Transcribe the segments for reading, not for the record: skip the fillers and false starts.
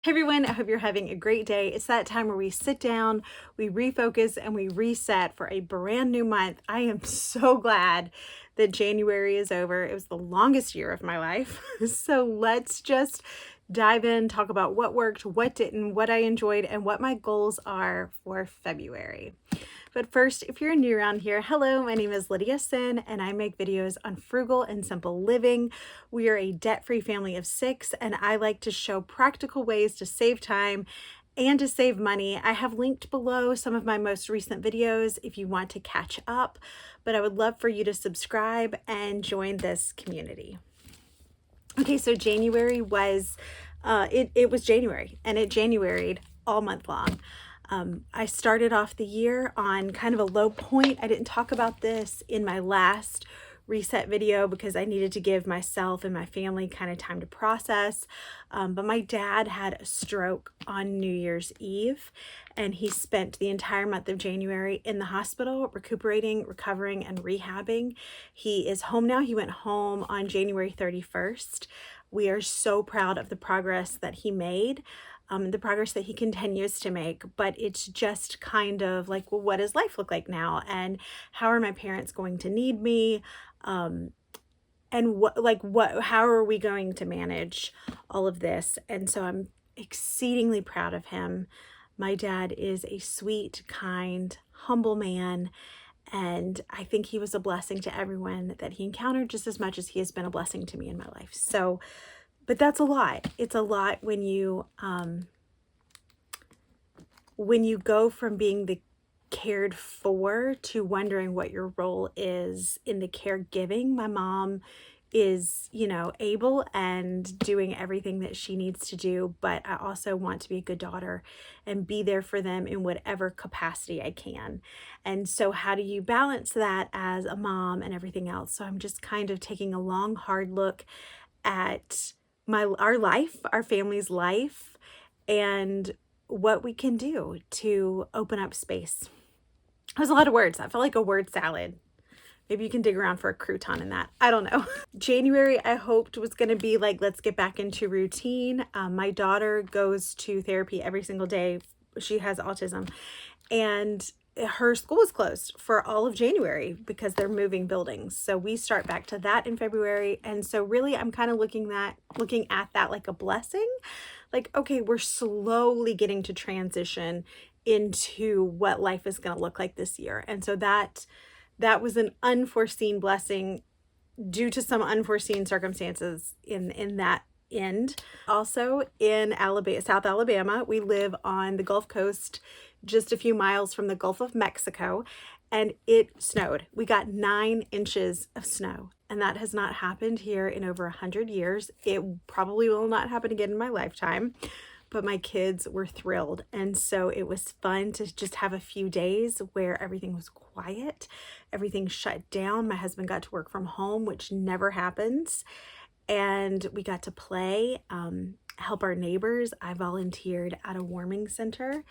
Hey everyone, I hope you're having a great day. It's that time where we sit down, we refocus, and we reset for a brand new month. I am so glad that January is over. It was the longest year of my life. So let's just dive in, talk about what worked, what didn't, what I enjoyed, and what my goals are for February. But first, if you're new around here, hello, my name is Lydia Senn, and I make videos on frugal and simple living. We are a debt-free family of 6, and I like to show practical ways to save time and to save money. I have linked below some of my most recent videos if you want to catch up, but I would love for you to subscribe and join this community. Okay, so January was, it was January, and it Januaried all month long. I started off the year on kind of a low point. I didn't talk about this in my last reset video because I needed to give myself and my family kind of time to process. But my dad had a stroke on New Year's Eve, and he spent the entire month of January in the hospital, recuperating, recovering, and rehabbing. He is home now. He went home on January 31st. We are so proud of the progress that he made. The progress that he continues to make, but it's just kind of like, well, what does life look like now? And how are my parents going to need me? And how are we going to manage all of this? And so I'm exceedingly proud of him. My dad is a sweet, kind, humble man. And I think he was a blessing to everyone that he encountered just as much as he has been a blessing to me in my life. So, but that's a lot. It's a lot when you go from being the cared for to wondering what your role is in the caregiving. My mom is, able and doing everything that she needs to do, but I also want to be a good daughter and be there for them in whatever capacity I can. And so how do you balance that as a mom and everything else? So I'm just kind of taking a long, hard look at our life, our family's life, and what we can do to open up space. It was a lot of words. I felt like a word salad. Maybe you can dig around for a crouton in that. I don't know. January, I hoped was going to be like, let's get back into routine. My daughter goes to therapy every single day. She has autism, and her school was closed for all of January because they're moving buildings. So we start back to that in February. And so really I'm kind of looking at that like a blessing. Like, okay, we're slowly getting to transition into what life is going to look like this year. And so that was an unforeseen blessing due to some unforeseen circumstances in that end. Also in Alabama, South Alabama, we live on the Gulf Coast, just a few miles from the Gulf of Mexico, and it snowed. We got 9 inches of snow, and that has not happened here in over 100 years. It probably will not happen again in my lifetime, but my kids were thrilled. And so it was fun to just have a few days where everything was quiet, everything shut down. My husband got to work from home, which never happens. And we got to play, help our neighbors. I volunteered at a warming center,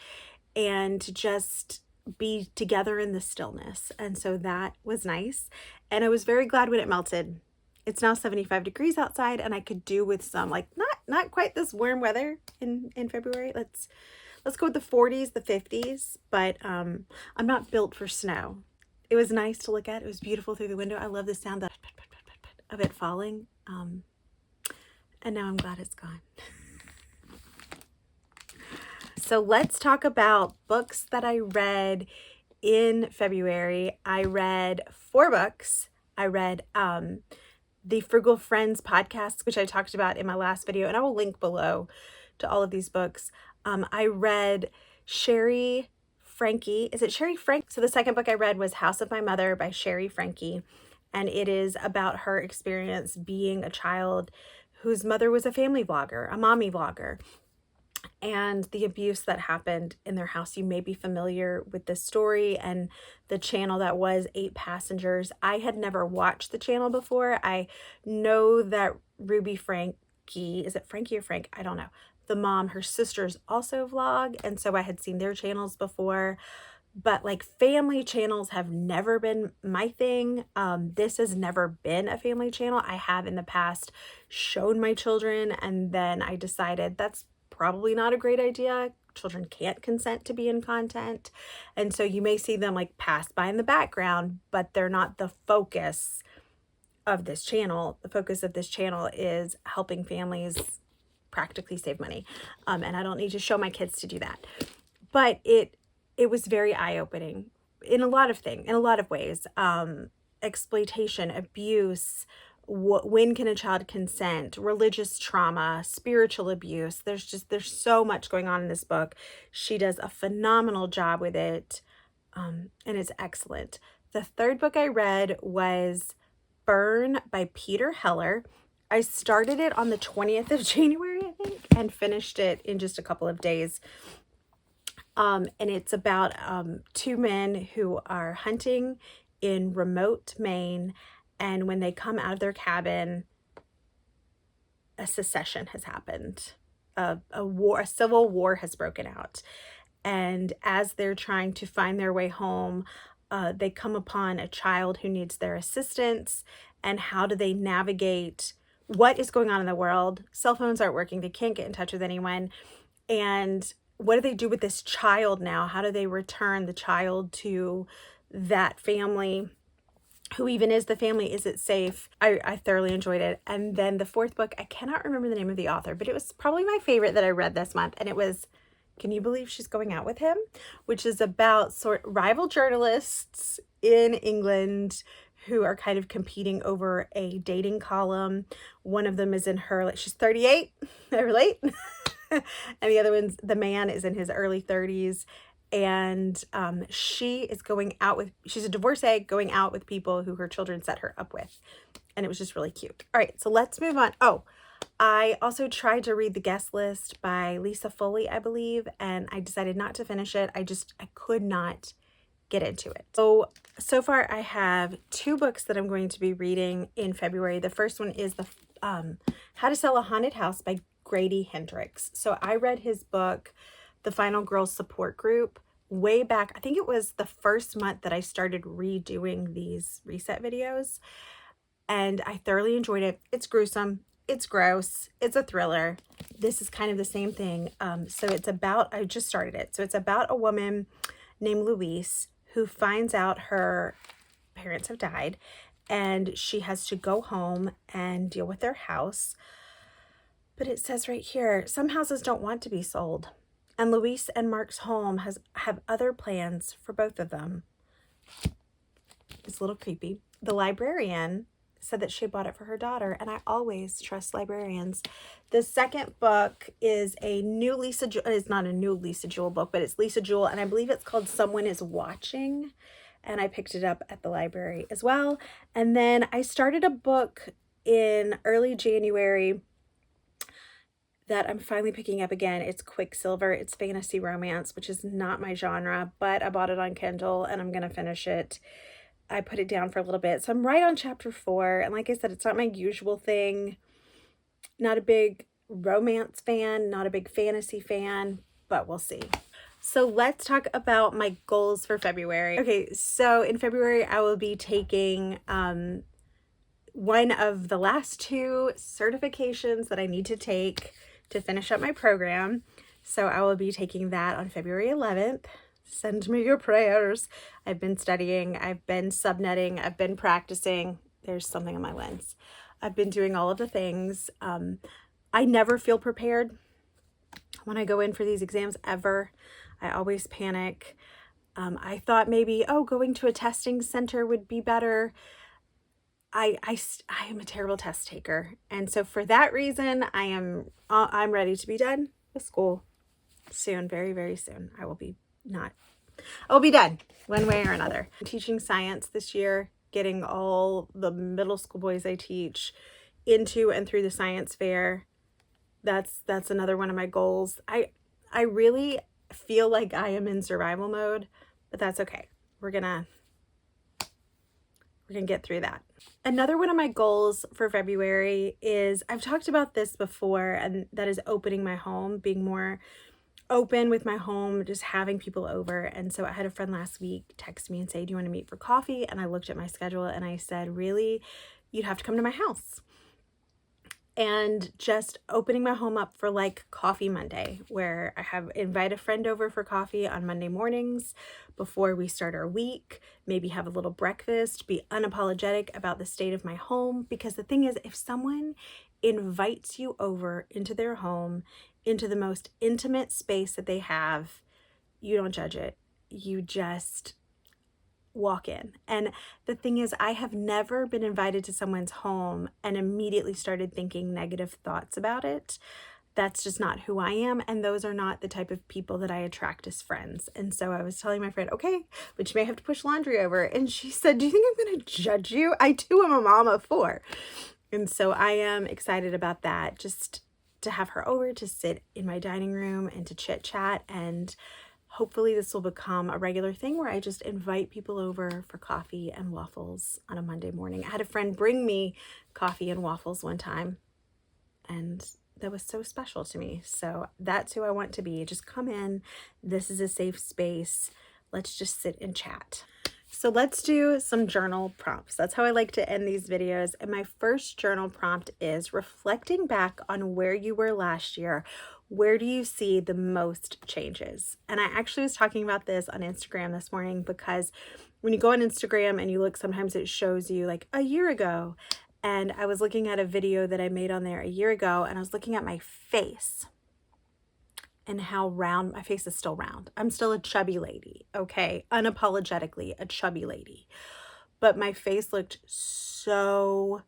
and to just be together in the stillness. And so that was nice. And I was very glad when it melted. It's now 75 degrees outside, and I could do with some like not quite this warm weather in February. Let's go with the 40s, the 50s, but I'm not built for snow. It was nice to look at. It was beautiful through the window. I love the sound of it falling. And now I'm glad it's gone. So let's talk about books that I read in February. I read 4 books. I read the Frugal Friends podcast, which I talked about in my last video, and I will link below to all of these books. I read Sherry Frankie. Is it Sherry Frank? So the second book I read was House of My Mother by Sherry Frankie, and it is about her experience being a child whose mother was a family vlogger, a mommy vlogger, and the abuse that happened in their house. You may be familiar with this story and the channel that was 8 Passengers. I had never watched the channel before. I know that Ruby Frankie, is it Frankie or Frank? I don't know. The mom, her sisters also vlog, and so I had seen their channels before. But like family channels have never been my thing. This has never been a family channel. I have in the past shown my children, and then I decided that's probably not a great idea. Children can't consent to be in content. And so you may see them like pass by in the background, but they're not the focus of this channel. The focus of this channel is helping families practically save money. And I don't need to show my kids to do that. But it was very eye-opening in a lot of ways. Exploitation, abuse, when can a child consent, religious trauma, spiritual abuse. There's so much going on in this book. She does a phenomenal job with it, and it's excellent. The third book I read was Burn by Peter Heller. I started it on the 20th of January, I think, and finished it in just a couple of days. And it's about two men who are hunting in remote Maine, and when they come out of their cabin, a secession has happened. A civil war has broken out. And as they're trying to find their way home, they come upon a child who needs their assistance. And how do they navigate what is going on in the world? Cell phones aren't working. They can't get in touch with anyone. And what do they do with this child now? How do they return the child to that family? Who even is the family? Is it safe? I thoroughly enjoyed it. And then the fourth book, I cannot remember the name of the author, but it was probably my favorite that I read this month. And it was Can You Believe She's Going Out With Him? Which is about rival journalists in England who are kind of competing over a dating column. One of them is in her, she's 38, I relate. And the man is in his early 30s. And she is going out with, she's a divorcee going out with people who her children set her up with. And it was just really cute. All right, so let's move on. Oh, I also tried to read The Guest List by Lisa Foley, I believe, and I decided not to finish it. I could not get into it. So far I have two books that I'm going to be reading in February. The first one is the How to Sell a Haunted House by Grady Hendrix. So I read his book, The Final Girls Support Group, way back. I think it was the first month that I started redoing these reset videos, and I thoroughly enjoyed it. It's gruesome. It's gross. It's a thriller. This is kind of the same thing. So it's about, I just started it. So it's about a woman named Louise who finds out her parents have died, and she has to go home and deal with their house. But it says right here, some houses don't want to be sold. And Louise and Mark's home have other plans for both of them. It's a little creepy. The librarian said that she bought it for her daughter, and I always trust librarians. The second book is a new Lisa Jewell. It's not a new Lisa Jewell book, but it's Lisa Jewell, and I believe it's called Someone is Watching. And I picked it up at the library as well. And then I started a book in early January that I'm finally picking up again. It's Quicksilver. It's fantasy romance, which is not my genre, but I bought it on Kindle and I'm going to finish it. I put it down for a little bit. So I'm right on chapter 4. And like I said, it's not my usual thing. Not a big romance fan, not a big fantasy fan, but we'll see. So let's talk about my goals for February. Okay, so in February, I will be taking one of the last 2 certifications that I need to take to finish up my program. So I will be taking that on February 11th. Send me your prayers. I've been studying, I've been subnetting, I've been practicing. There's something on my lens. I've been doing all of the things. I never feel prepared when I go in for these exams, ever. I always panic. I thought maybe, going to a testing center would be better. I am a terrible test taker. And so for that reason, I'm ready to be done with school soon, very, very soon. I'll be done one way or another. I'm teaching science this year, getting all the middle school boys I teach into and through the science fair. That's another one of my goals. I really feel like I am in survival mode, but that's okay. We're gonna get through that. Another one of my goals for February is, I've talked about this before, and that is opening my home, being more open with my home, just having people over. And so I had a friend last week text me and say, do you want to meet for coffee? And I looked at my schedule and I said, really? You'd have to come to my house. and just opening my home up for like Coffee Monday, where I invite a friend over for coffee on Monday mornings before we start our week, maybe have a little breakfast, be unapologetic about the state of my home. Because the thing is, if someone invites you over into their home, into the most intimate space that they have, you don't judge it. You just walk in. And the thing is, I have never been invited to someone's home and immediately started thinking negative thoughts about it. That's just not who I am. And those are not the type of people that I attract as friends. And so I was telling my friend, okay, but you may have to push laundry over. And she said, do you think I'm going to judge you? I too am a mom of 4. And so I am excited about that, just to have her over to sit in my dining room and to chit chat. And hopefully this will become a regular thing where I just invite people over for coffee and waffles on a Monday morning. I had a friend bring me coffee and waffles one time, and that was so special to me. So that's who I want to be. Just come in. This is a safe space. Let's just sit and chat. So let's do some journal prompts. That's how I like to end these videos. And my first journal prompt is reflecting back on where you were last year. Where do you see the most changes? And I actually was talking about this on Instagram this morning, because when you go on Instagram and you look, sometimes it shows you like a year ago. And I was looking at a video that I made on there a year ago, and I was looking at my face and how round my face is. Still round. I'm still a chubby lady, okay? Unapologetically a chubby lady. But my face looked so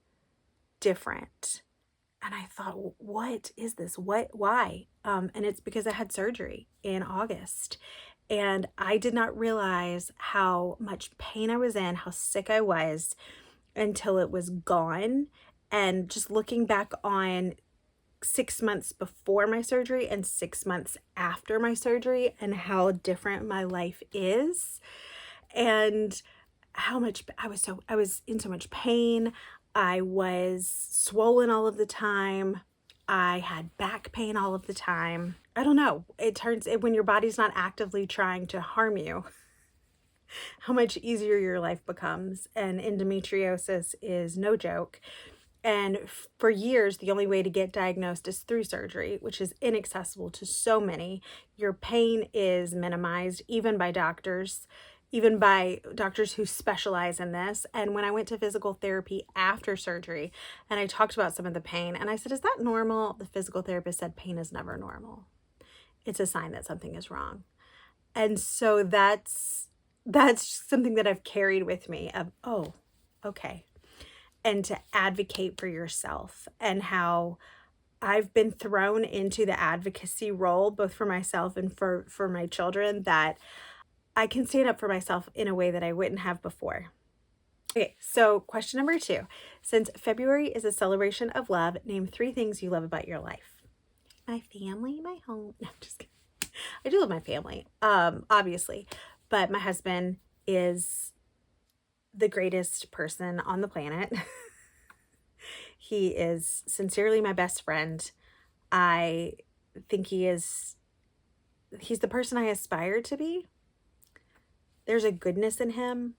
different. And I thought, what is this? Why? And it's because I had surgery in August. And I did not realize how much pain I was in, how sick I was, until it was gone. And just looking back on 6 months before my surgery and 6 months after my surgery, and how different my life is, and how much I was in so much pain. I was swollen all of the time. I had back pain all of the time. I don't know. When your body's not actively trying to harm you, how much easier your life becomes. And endometriosis is no joke. And for years, the only way to get diagnosed is through surgery, which is inaccessible to so many. Your pain is minimized, even by doctors who specialize in this. And when I went to physical therapy after surgery and I talked about some of the pain, and I said, is that normal? The physical therapist said, pain is never normal. It's a sign that something is wrong. And so that's something that I've carried with me of, oh, okay. And to advocate for yourself, and how I've been thrown into the advocacy role, both for myself and for my children, that I can stand up for myself in a way that I wouldn't have before. Okay, so question number 2. Since February is a celebration of love, name 3 things you love about your life. My family, my home. No, I'm just kidding. I do love my family, obviously, but my husband is the greatest person on the planet. He is sincerely my best friend. I think he's the person I aspire to be. There's a goodness in him.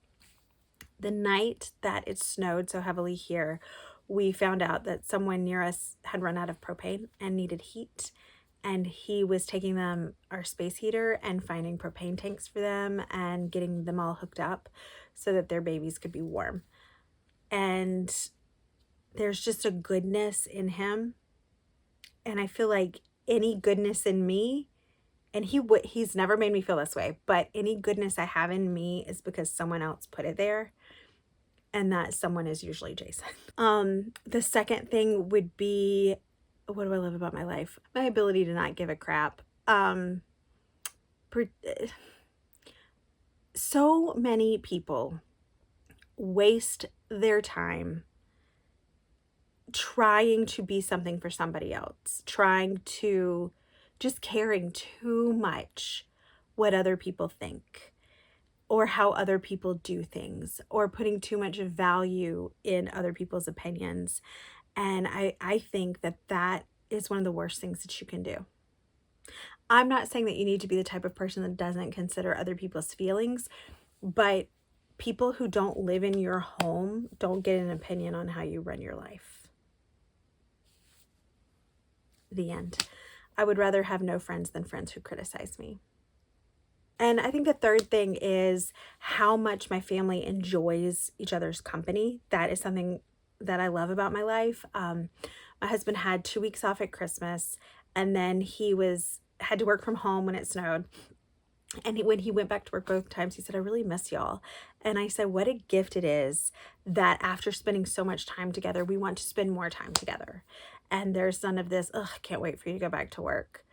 The night that it snowed so heavily here, we found out that someone near us had run out of propane and needed heat. And he was taking them our space heater and finding propane tanks for them and getting them all hooked up so that their babies could be warm. And there's just a goodness in him. And I feel like any goodness in me, and he's never made me feel this way, but any goodness I have in me is because someone else put it there. And that someone is usually Jason. The second thing would be, what do I love about my life? My ability to not give a crap. So many people waste their time trying to be something for somebody else, just caring too much what other people think, or how other people do things, or putting too much value in other people's opinions. And I think that is one of the worst things that you can do. I'm not saying that you need to be the type of person that doesn't consider other people's feelings, but people who don't live in your home don't get an opinion on how you run your life. The end. I would rather have no friends than friends who criticize me. And I think the third thing is how much my family enjoys each other's company. That is something that I love about my life. My husband had 2 weeks off at Christmas, and then had to work from home when it snowed. And when he went back to work both times, he said, I really miss y'all. And I said, what a gift it is that after spending so much time together, we want to spend more time together. And there's none of this, ugh, can't wait for you to go back to work.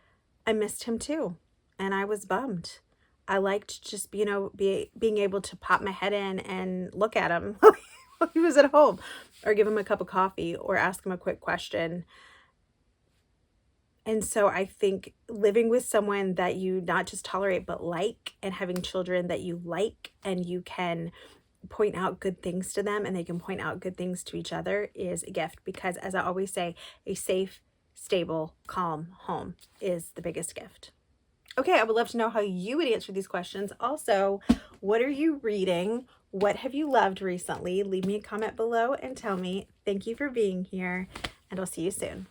I missed him too. And I was bummed. I liked just, being able to pop my head in and look at him while he was at home, or give him a cup of coffee, or ask him a quick question. And so I think living with someone that you not just tolerate, but like, and having children that you like, and you can point out good things to them and they can point out good things to each other, is a gift. Because as I always say, a safe, stable, calm home is the biggest gift. Okay, I would love to know how you would answer these questions. Also, what are you reading? What have you loved recently? Leave me a comment below and tell me. Thank you for being here, and I'll see you soon.